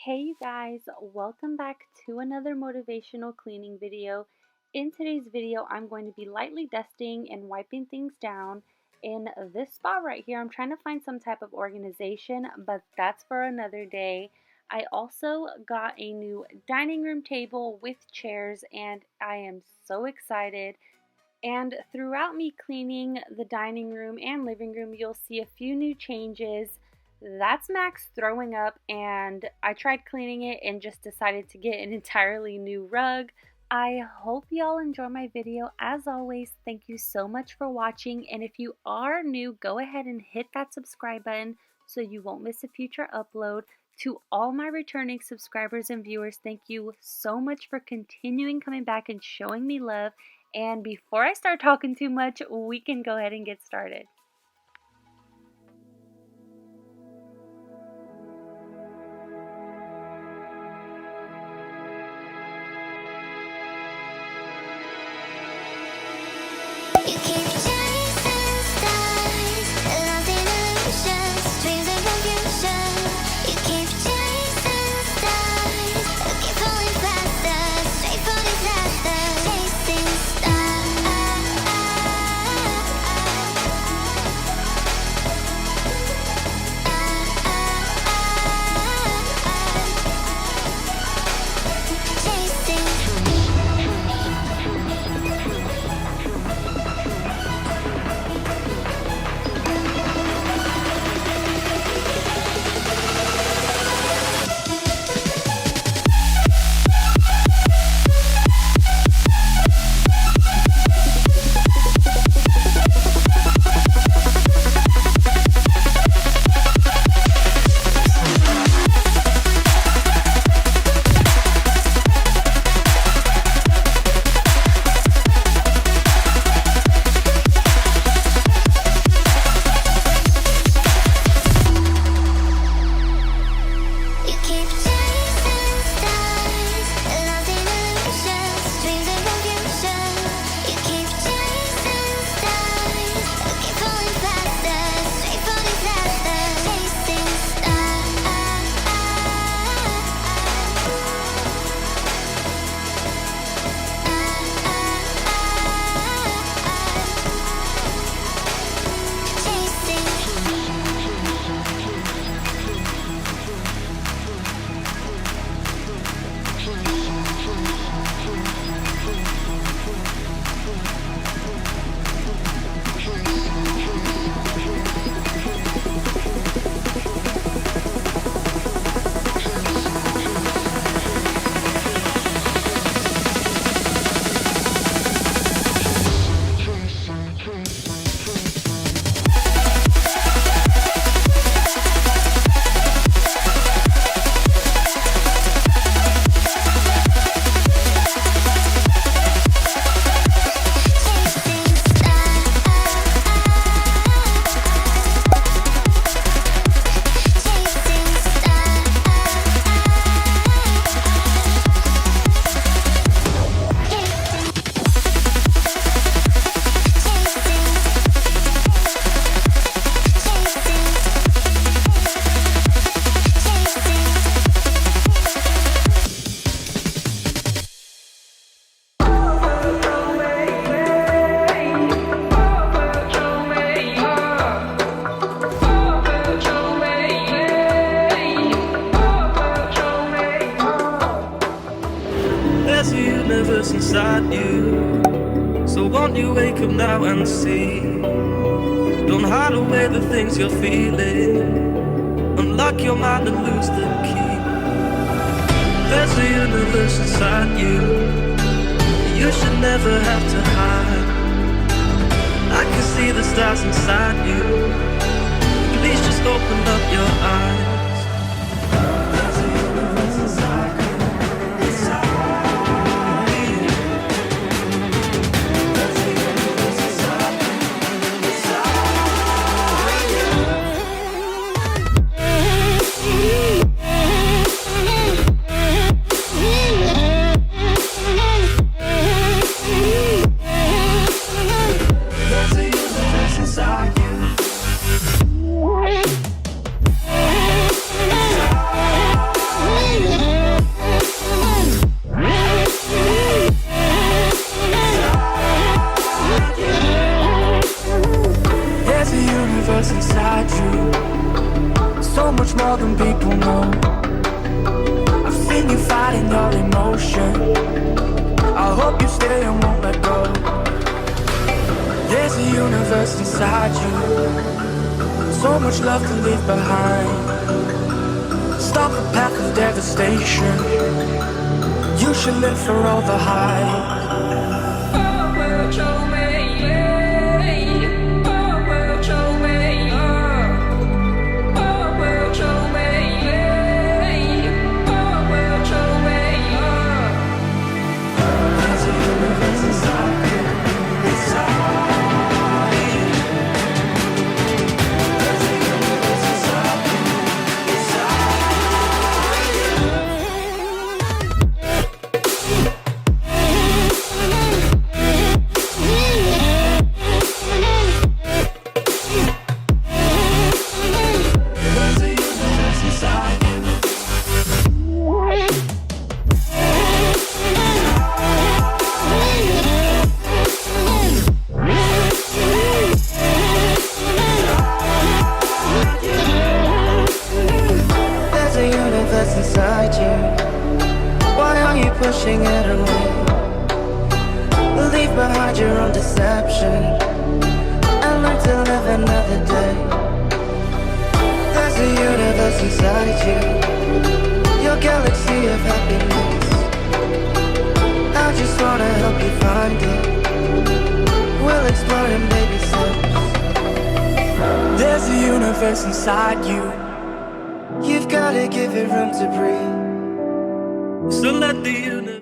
Hey you guys, welcome back to another motivational cleaning video. In today's video, I'm going to be lightly dusting and wiping things down in this spot right here. I'm trying to find some type of organization, but that's for another day. I also got a new dining room table with chairs and I am so excited. And throughout me cleaning the dining room and living room, you'll see a few new changes. That's Max throwing up, and I tried cleaning it and just decided to get an entirely new rug. I hope y'all enjoy my video. As always, thank you so much for watching, and if you are new, go ahead and hit that subscribe button so you won't miss a future upload. To all my returning subscribers and viewers, thank you so much for continuing coming back and showing me love. And before I start talking too much, we can go ahead and get started. You keep chasing stars, lost in illusions, dreams of confusion. You keep chasing stars, keep falling faster, straight for disaster. Chasing stars, There's a universe inside you, so won't you wake up now and see? Don't hide away the things you're feeling, unlock your mind and lose the key. There's a universe inside you, you should never have to hide. I can see the stars inside you, please just open up your eyes. There's a universe inside you. Inside you. I've seen you fighting your emotion. I hope you stay and won't let go. There's a universe inside you, so much love to leave behind. Stop the path of devastation. You should live for all the highs. Inside you, why are you pushing it away? Leave behind your own deception and learn to live another day. There's a universe inside you, your galaxy of happiness. I just wanna help you find it. We'll explore in baby steps. There's a universe inside you. You've gotta give it room to breathe. So let the universe